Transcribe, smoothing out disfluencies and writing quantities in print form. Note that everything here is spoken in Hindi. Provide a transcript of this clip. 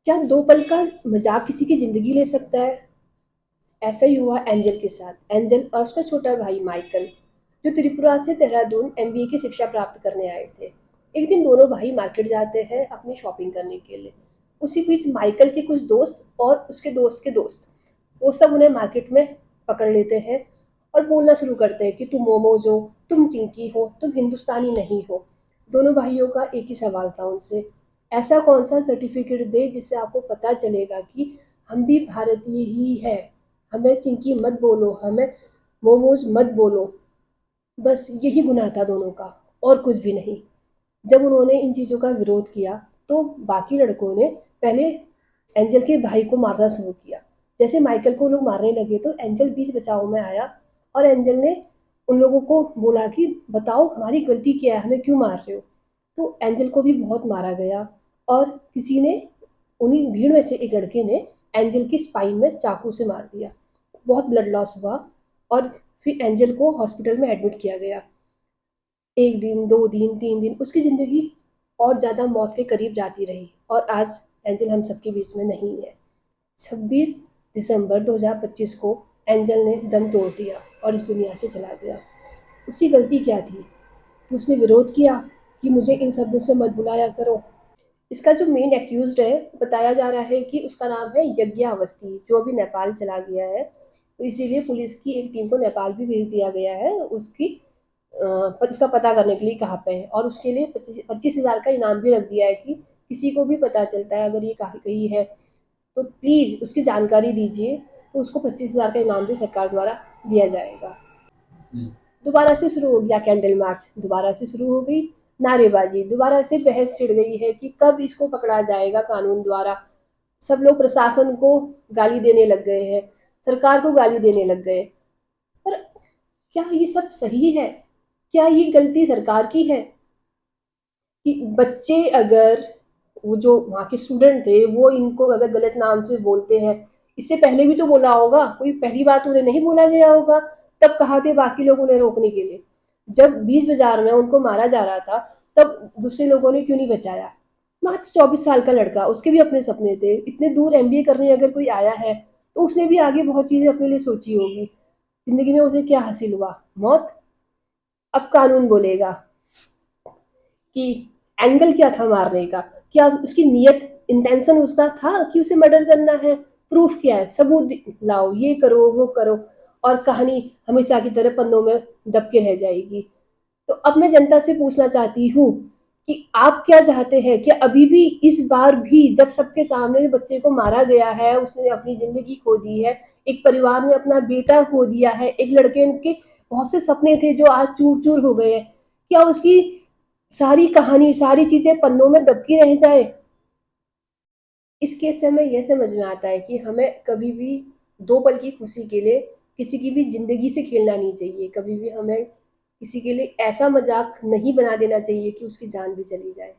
क्या 2 पल का मज़ाक किसी की ज़िंदगी ले सकता है? ऐसा ही हुआ एंजल के साथ। एंजल और उसका छोटा भाई माइकल, जो त्रिपुरा से देहरादून एमबीए की शिक्षा प्राप्त करने आए थे। एक दिन दोनों भाई मार्केट जाते हैं अपनी शॉपिंग करने के लिए। उसी बीच माइकल के कुछ दोस्त और उसके दोस्त के दोस्त, वो सब उन्हें मार्केट में पकड़ लेते हैं और बोलना शुरू करते हैं कि तुम मोमोज़ हो, तुम चिंकी हो, तुम हिंदुस्तानी नहीं हो। दोनों भाइयों का एक ही सवाल था उनसे, ऐसा कौन-सा सर्टिफ़िकेट दें जिससे आपको पता चलेगा कि हम भी भारतीय ही हैं। हमें चिंकी मत बोलो, हमें मोमोज़ मत बोलो। बस यही गुनाह था दोनों का, और कुछ भी नहीं। जब उन्होंने इन चीज़ों का विरोध किया, तो बाकी लड़कों ने पहले एंजल के भाई को मारना शुरू किया। जैसे माइकल को लोग मारने लगे तो एंजल बीच बचाव में आया और एंजल ने उन लोगों को बोला कि बताओ हमारी गलती क्या है, हमें क्यों मार रहे हो? तो एंजल को भी बहुत मारा गया और किसी ने, उन्हीं भीड़ में से एक लड़के ने एंजल की स्पाइन में चाकू से मार दिया। बहुत ब्लड लॉस हुआ और फिर एंजल को हॉस्पिटल में एडमिट किया गया। 1 दिन, 2 दिन, 3 दिन उसकी ज़िंदगी और ज़्यादा मौत के करीब जाती रही और आज एंजल हम सबके बीच में नहीं है। 26 दिसंबर 2025 को एंजल ने दम तोड़ दिया और इस दुनिया से चला गया। उसकी गलती क्या थी कि उसने विरोध किया कि मुझे इन शब्दों से मत बुलाया करो। इसका जो मेन एक्यूज्ड है, बताया जा रहा है कि उसका नाम है यज्ञा अवस्थी, जो अभी नेपाल चला गया है। तो इसीलिए पुलिस की एक टीम को नेपाल भी भेज दिया गया है उसकी उसका पता करने के लिए कहाँ पे है, और उसके लिए 25,000 का इनाम भी रख दिया है कि किसी को भी पता चलता है अगर ये कहीं कहीं है तो प्लीज़ उसकी जानकारी दीजिए, तो उसको 25,000 का इनाम भी सरकार द्वारा दिया जाएगा। दोबारा से शुरू हो गया कैंडल मार्च, दोबारा से शुरू हो गई नारेबाजी, दोबारा से बहस छिड़ गई है कि कब इसको पकड़ा जाएगा कानून द्वारा। सब लोग प्रशासन को गाली देने लग गए हैं, सरकार को गाली देने लग गए। पर क्या ये सब सही है? क्या ये गलती सरकार की है कि बच्चे, अगर वो जो वहाँ के स्टूडेंट थे वो इनको अगर गलत नाम से बोलते हैं, इससे पहले भी तो बोला होगा, कोई पहली बार तो उन्हें नहीं बोला गया होगा, तब कहाँ थे बाकी लोग उन्हें रोकने के लिए? जब बीच बाजार में उनको मारा जा रहा था, तब दूसरे लोगों ने क्यों नहीं बचाया? मात्र 24 साल का लड़का, उसके भी अपने सपने थे, इतने दूर एमबीए करने अगर कोई आया है तो उसने भी आगे बहुत चीजें अपने लिए सोची होगी। जिंदगी में उसे क्या हासिल हुआ? मौत। अब कानून बोलेगा कि एंगल क्या था मारने का, क्या उसकी नीयत, इंटेंशन उसका था कि उसे मर्डर करना है, प्रूफ क्या है, सबूत लाओ, ये करो वो करो, और कहानी हमेशा की तरह पन्नों में दब के रह जाएगी। तो अब मैं जनता से पूछना चाहती हूँ कि आप क्या चाहते हैं? कि अभी भी, इस बार भी जब सबके सामने बच्चे को मारा गया है, उसने अपनी जिंदगी खो दी है, एक परिवार ने अपना बेटा खो दिया है, एक लड़के के बहुत से सपने थे जो आज चूर चूर हो गए हैं, क्या उसकी सारी कहानी, सारी चीजें पन्नों में दबकी रह जाए? इस केस से हमें यह समझ में आता है कि हमें कभी भी 2 पल की खुशी के लिए किसी की भी ज़िंदगी से खेलना नहीं चाहिए। कभी भी हमें किसी के लिए ऐसा मज़ाक नहीं बना देना चाहिए कि उसकी जान भी चली जाए।